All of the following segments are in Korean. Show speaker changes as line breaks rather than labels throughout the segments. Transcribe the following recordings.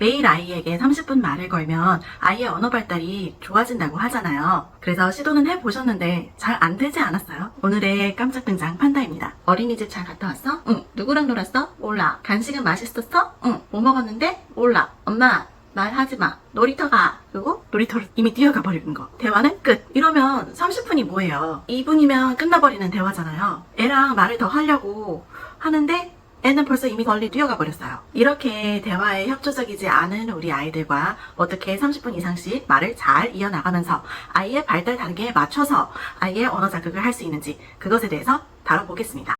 매일 아이에게 30분 말을 걸면 아이의 언어 발달이 좋아진다고 하잖아요. 그래서 시도는 해보셨는데 잘 안 되지 않았어요? 오늘의 깜짝 등장 판다입니다. 어린이집 잘 갔다 왔어? 응. 누구랑 놀았어? 몰라. 간식은 맛있었어? 응. 뭐 먹었는데? 몰라. 엄마, 말하지 마. 놀이터 가. 그리고 놀이터로 이미 뛰어가 버리는 거. 대화는 끝. 이러면 30분이 뭐예요? 2분이면 끝나버리는 대화잖아요. 애랑 말을 더 하려고 하는데 애는 벌써 이미 멀리 뛰어가 버렸어요. 이렇게 대화에 협조적이지 않은 우리 아이들과 어떻게 30분 이상씩 말을 잘 이어나가면서 아이의 발달 단계에 맞춰서 아이의 언어 자극을 할 수 있는지 그것에 대해서 다뤄보겠습니다.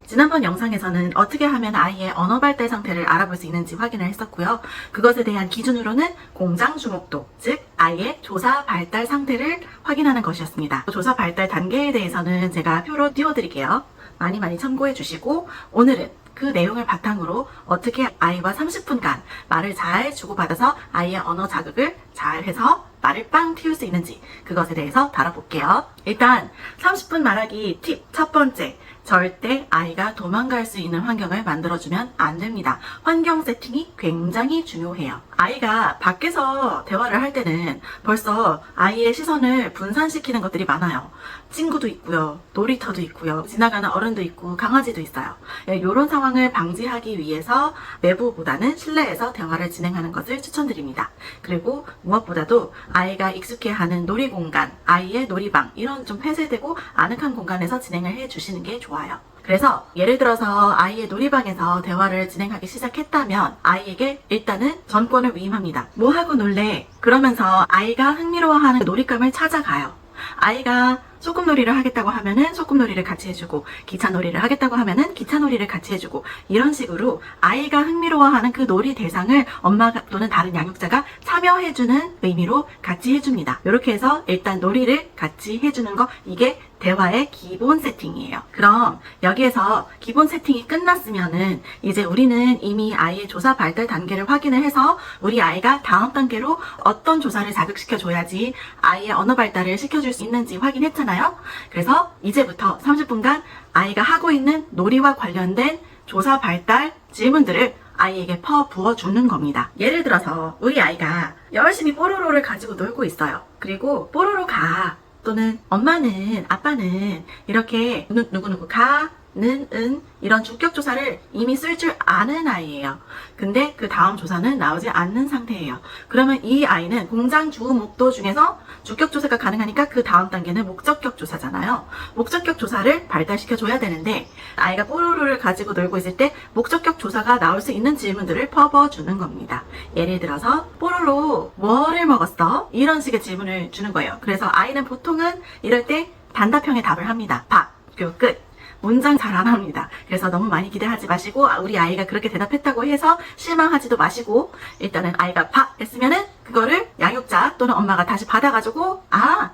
지난번 영상에서는 어떻게 하면 아이의 언어 발달 상태를 알아볼 수 있는지 확인을 했었고요. 그것에 대한 기준으로는 공장 주목도, 즉 아이의 조사 발달 상태를 확인하는 것이었습니다. 조사 발달 단계에 대해서는 제가 표로 띄워드릴게요. 많이 참고해 주시고 오늘은 그 내용을 바탕으로 어떻게 아이와 30분간 말을 잘 주고받아서 아이의 언어 자극을 잘 해서 말을 빵 틔울 수 있는지 그것에 대해서 다뤄볼게요. 일단 30분 말하기 팁 첫 번째, 절대 아이가 도망갈 수 있는 환경을 만들어주면 안 됩니다. 환경 세팅이 굉장히 중요해요. 아이가 밖에서 대화를 할 때는 벌써 아이의 시선을 분산시키는 것들이 많아요. 친구도 있고요. 놀이터도 있고요. 지나가는 어른도 있고 강아지도 있어요. 이런 상황을 방지하기 위해서 외부보다는 실내에서 대화를 진행하는 것을 추천드립니다. 그리고 무엇보다도 아이가 익숙해하는 놀이공간, 아이의 놀이방 이런 좀 폐쇄되고 아늑한 공간에서 진행을 해주시는 게 좋아요. 그래서 예를 들어서 아이의 놀이방에서 대화를 진행하기 시작했다면 아이에게 일단은 전권을 위임합니다. 뭐 하고 놀래? 그러면서 아이가 흥미로워하는 놀잇감을 찾아가요. 아이가 소꿉놀이를 하겠다고 하면은 소꿉놀이를 같이 해주고, 기차놀이를 하겠다고 하면은 기차놀이를 같이 해주고, 이런 식으로 아이가 흥미로워하는 그 놀이 대상을 엄마가 또는 다른 양육자가 참여해주는 의미로 같이 해줍니다. 이렇게 해서 일단 놀이를 같이 해주는 거, 이게 대화의 기본 세팅이에요. 그럼 여기에서 기본 세팅이 끝났으면은 이제 우리는 이미 아이의 조사 발달 단계를 확인을 해서 우리 아이가 다음 단계로 어떤 조사를 자극시켜 줘야지 아이의 언어 발달을 시켜줄 수 있는지 확인했잖아요. 그래서 이제부터 30분간 아이가 하고 있는 놀이와 관련된 조사 발달 질문들을 아이에게 부어주는 겁니다. 예를 들어서 우리 아이가 열심히 뽀로로를 가지고 놀고 있어요. 그리고 뽀로로 가, 또는 엄마는, 아빠는 이렇게 누구누구 가, 는, 은 이런 주격 조사를 이미 쓸 줄 아는 아이예요. 근데 그 다음 조사는 나오지 않는 상태예요. 그러면 이 아이는 공장 주 목도 중에서 주격 조사가 가능하니까 그 다음 단계는 목적격 조사잖아요. 목적격 조사를 발달시켜 줘야 되는데 아이가 뽀로로를 가지고 놀고 있을 때 목적격 조사가 나올 수 있는 질문들을 퍼부어주는 겁니다. 예를 들어서 뽀로로 뭐를 먹었어? 이런 식의 질문을 주는 거예요. 그래서 아이는 보통은 이럴 때 단답형의 답을 합니다. 밥, 끝. 문장 잘 안 합니다. 그래서 너무 많이 기대하지 마시고 우리 아이가 그렇게 대답했다고 해서 실망하지도 마시고 일단은 아이가 밥 했으면은 그거를 양육자 또는 엄마가 다시 받아가지고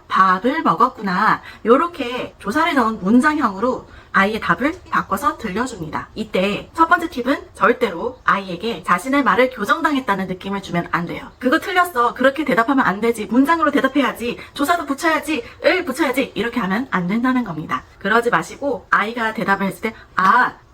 밥을 먹었구나, 요렇게 조사를 넣은 문장형으로 아이의 답을 바꿔서 들려줍니다. 이때 첫 번째 팁은 절대로 아이에게 자신의 말을 교정당했다는 느낌을 주면 안 돼요. 그거 틀렸어, 그렇게 대답하면 안 되지, 문장으로 대답해야지, 조사도 붙여야지, 을 붙여야지, 이렇게 하면 안 된다는 겁니다. 그러지 마시고 아이가 대답을 했을 때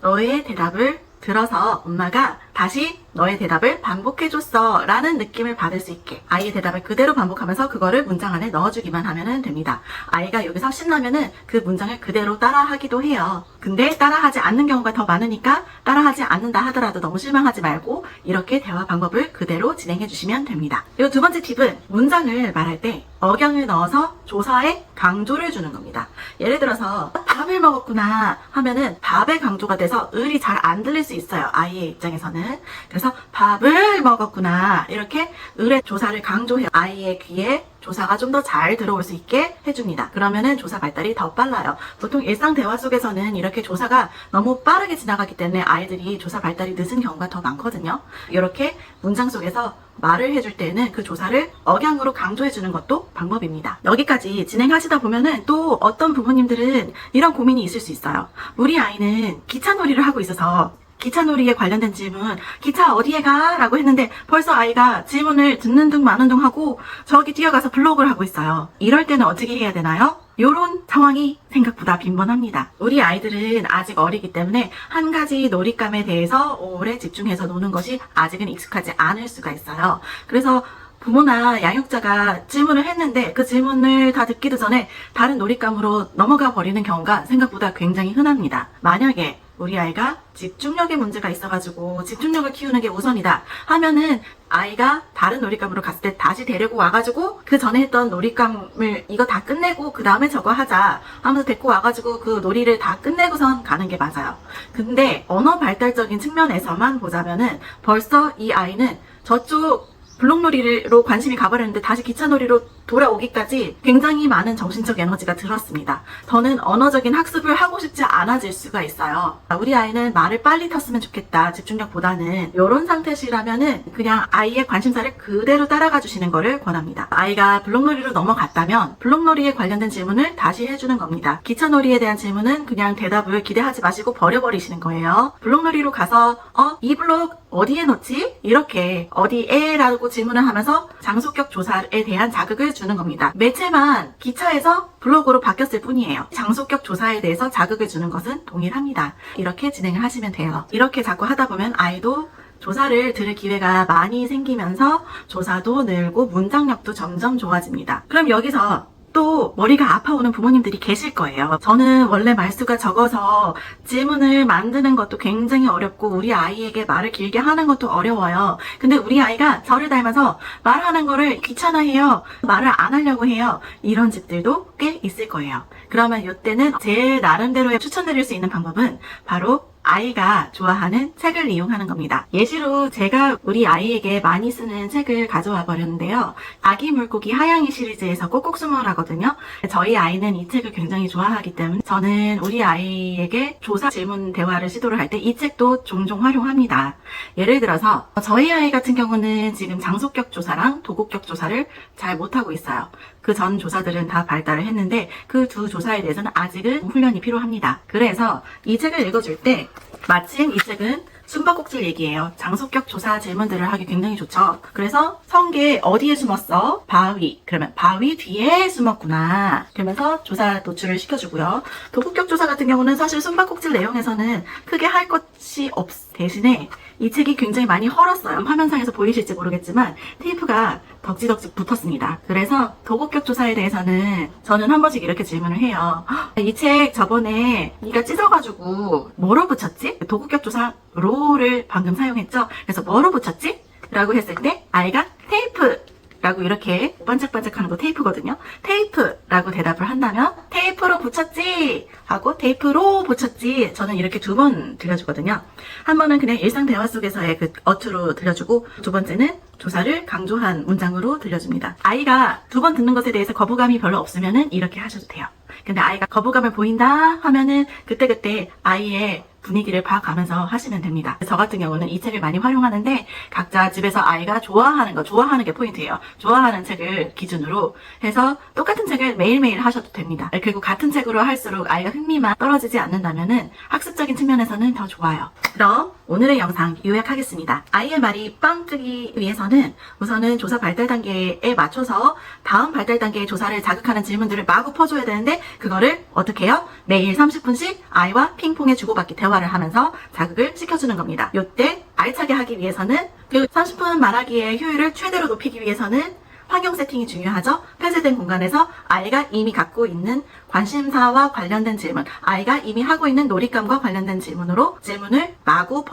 너의 대답을 들어서 엄마가 다시 너의 대답을 반복해줬어 라는 느낌을 받을 수 있게 아이의 대답을 그대로 반복하면서 그거를 문장 안에 넣어주기만 하면 됩니다. 아이가 여기서 신나면은 그 문장을 그대로 따라하기도 해요. 근데 따라하지 않는 경우가 더 많으니까 따라하지 않는다 하더라도 너무 실망하지 말고 이렇게 대화 방법을 그대로 진행해 주시면 됩니다. 그리고 두 번째 팁은 문장을 말할 때 억양을 넣어서 조사에 강조를 주는 겁니다. 예를 들어서 밥을 먹었구나 하면은 밥의 강조가 돼서 을이 잘 안 들릴 수 있어요. 아이의 입장에서는. 그래서 밥을 먹었구나, 이렇게 을의 조사를 강조해요. 아이의 귀에 조사가 좀 더 잘 들어올 수 있게 해줍니다. 그러면은 조사 발달이 더 빨라요. 보통 일상 대화 속에서는 이렇게 조사가 너무 빠르게 지나가기 때문에 아이들이 조사 발달이 늦은 경우가 더 많거든요. 이렇게 문장 속에서 말을 해줄 때는 그 조사를 억양으로 강조해주는 것도 방법입니다. 여기까지 진행하시다 보면은 또 어떤 부모님들은 이런 고민이 있을 수 있어요. 우리 아이는 기차놀이를 하고 있어서 기차놀이에 관련된 질문, 기차 어디에 가? 라고 했는데 벌써 아이가 질문을 듣는 둥 마는 둥 하고 저기 뛰어가서 블록을 하고 있어요. 이럴 때는 어떻게 해야 되나요? 요런 상황이 생각보다 빈번합니다. 우리 아이들은 아직 어리기 때문에 한 가지 놀잇감에 대해서 오래 집중해서 노는 것이 아직은 익숙하지 않을 수가 있어요. 그래서 부모나 양육자가 질문을 했는데 그 질문을 다 듣기도 전에 다른 놀잇감으로 넘어가 버리는 경우가 생각보다 굉장히 흔합니다. 만약에 우리 아이가 집중력에 문제가 있어가지고 집중력을 키우는 게 우선이다 하면은 아이가 다른 놀잇감으로 갔을 때 다시 데리고 와가지고 그 전에 했던 놀잇감을 이거 다 끝내고 그 다음에 저거 하자 하면서 데리고 와가지고 그 놀이를 다 끝내고선 가는 게 맞아요. 근데 언어 발달적인 측면에서만 보자면은 벌써 이 아이는 저쪽 블록놀이로 관심이 가버렸는데 다시 기차놀이로 돌아오기까지 굉장히 많은 정신적 에너지가 들었습니다. 더는 언어적인 학습을 하고 싶지 않아질 수가 있어요. 우리 아이는 말을 빨리 탔으면 좋겠다 집중력보다는 이런 상태시라면은 그냥 아이의 관심사를 그대로 따라가 주시는 거를 권합니다. 아이가 블록놀이로 넘어갔다면 블록놀이에 관련된 질문을 다시 해주는 겁니다. 기차놀이에 대한 질문은 그냥 대답을 기대하지 마시고 버려버리시는 거예요. 블록놀이로 가서 이 블록 어디에 놓지? 이렇게 어디에? 라고 질문을 하면서 장소격 조사에 대한 자극을 주는 겁니다. 매체만 기차에서 블록으로 바뀌었을 뿐이에요. 장소격 조사에 대해서 자극을 주는 것은 동일합니다. 이렇게 진행을 하시면 돼요. 이렇게 자꾸 하다 보면 아이도 조사를 들을 기회가 많이 생기면서 조사도 늘고 문장력도 점점 좋아집니다. 그럼 여기서 또 머리가 아파오는 부모님들이 계실 거예요. 저는 원래 말수가 적어서 질문을 만드는 것도 굉장히 어렵고 우리 아이에게 말을 길게 하는 것도 어려워요. 근데 우리 아이가 저를 닮아서 말하는 거를 귀찮아해요. 말을 안 하려고 해요. 이런 집들도 꽤 있을 거예요. 그러면 이때는 제 나름대로 추천드릴 수 있는 방법은 바로 아이가 좋아하는 책을 이용하는 겁니다. 예시로 제가 우리 아이에게 많이 쓰는 책을 가져와 버렸는데요. 아기 물고기 하양이 시리즈에서 꼭꼭 숨어라거든요. 저희 아이는 이 책을 굉장히 좋아하기 때문에 저는 우리 아이에게 조사 질문 대화를 시도를 할 때 이 책도 종종 활용합니다. 예를 들어서 저희 아이 같은 경우는 지금 장소격 조사랑 도구격 조사를 잘 못하고 있어요. 그 전 조사들은 다 발달을 했는데 그 두 조사에 대해서는 아직은 훈련이 필요합니다. 그래서 이 책을 읽어줄 때 마침 이 책은 숨바꼭질 얘기예요. 장소격 조사 질문들을 하기 굉장히 좋죠. 그래서 성게 어디에 숨었어? 바위. 그러면 바위 뒤에 숨었구나. 그러면서 조사 노출을 시켜주고요. 도구격 조사 같은 경우는 사실 숨바꼭질 내용에서는 크게 할 것이 대신에 이 책이 굉장히 많이 헐었어요. 화면상에서 보이실지 모르겠지만 테이프가 덕지덕지 붙었습니다. 그래서 도구격 조사에 대해서는 저는 한 번씩 이렇게 질문을 해요. 이 책 저번에 네가 찢어가지고 뭐로 붙였지? 도구격 조사로를 방금 사용했죠? 그래서 뭐로 붙였지? 라고 했을 때 아이가 테이프! 라고 이렇게 반짝반짝하는 거 테이프거든요. 테이프라고 대답을 한다면 테이프로 붙였지 하고 테이프로 붙였지 저는 이렇게 두 번 들려주거든요. 한 번은 그냥 일상 대화 속에서의 그 어투로 들려주고 두 번째는 조사를 강조한 문장으로 들려줍니다. 아이가 두 번 듣는 것에 대해서 거부감이 별로 없으면은 이렇게 하셔도 돼요. 근데 아이가 거부감을 보인다 하면은 그때그때 아이의 분위기를 봐가면서 하시면 됩니다. 저 같은 경우는 이 책을 많이 활용하는데 각자 집에서 아이가 좋아하는 게 포인트예요. 좋아하는 책을 기준으로 해서 똑같은 책을 매일매일 하셔도 됩니다. 그리고 같은 책으로 할수록 아이가 흥미만 떨어지지 않는다면은 학습적인 측면에서는 더 좋아요. 그럼 오늘의 영상 요약하겠습니다. 아이의 말이 빵 뜨기 위해서는 우선은 조사 발달 단계에 맞춰서 다음 발달 단계의 조사를 자극하는 질문들을 마구 퍼줘야 되는데 그거를 어떻게 해요? 매일 30분씩 아이와 핑퐁에 주고받기 대화를 하면서 자극을 시켜주는 겁니다. 요때 알차게 하기 위해서는 그 30분 말하기의 효율을 최대로 높이기 위해서는 환경 세팅이 중요하죠. 폐쇄된 공간에서 아이가 이미 갖고 있는 관심사와 관련된 질문, 아이가 이미 하고 있는 놀잇감과 관련된 질문으로 질문을 마구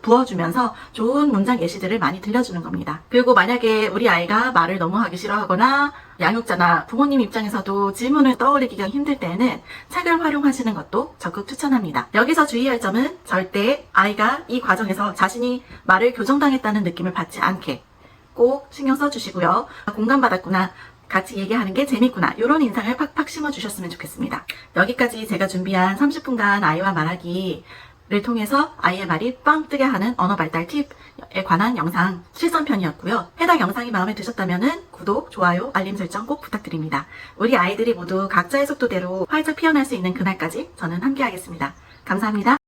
부어주면서 좋은 문장 예시들을 많이 들려주는 겁니다. 그리고 만약에 우리 아이가 말을 너무 하기 싫어하거나 양육자나 부모님 입장에서도 질문을 떠올리기가 힘들 때에는 책을 활용하시는 것도 적극 추천합니다. 여기서 주의할 점은 절대 아이가 이 과정에서 자신이 말을 교정당했다는 느낌을 받지 않게 꼭 신경 써주시고요. 공감받았구나, 같이 얘기하는 게 재밌구나, 이런 인상을 팍팍 심어주셨으면 좋겠습니다. 여기까지 제가 준비한 30분간 아이와 말하기를 통해서 아이의 말이 빵 뜨게 하는 언어 발달 팁에 관한 영상 실전편이었고요. 해당 영상이 마음에 드셨다면 구독, 좋아요, 알림 설정 꼭 부탁드립니다. 우리 아이들이 모두 각자의 속도대로 활짝 피어날 수 있는 그날까지 저는 함께 하겠습니다. 감사합니다.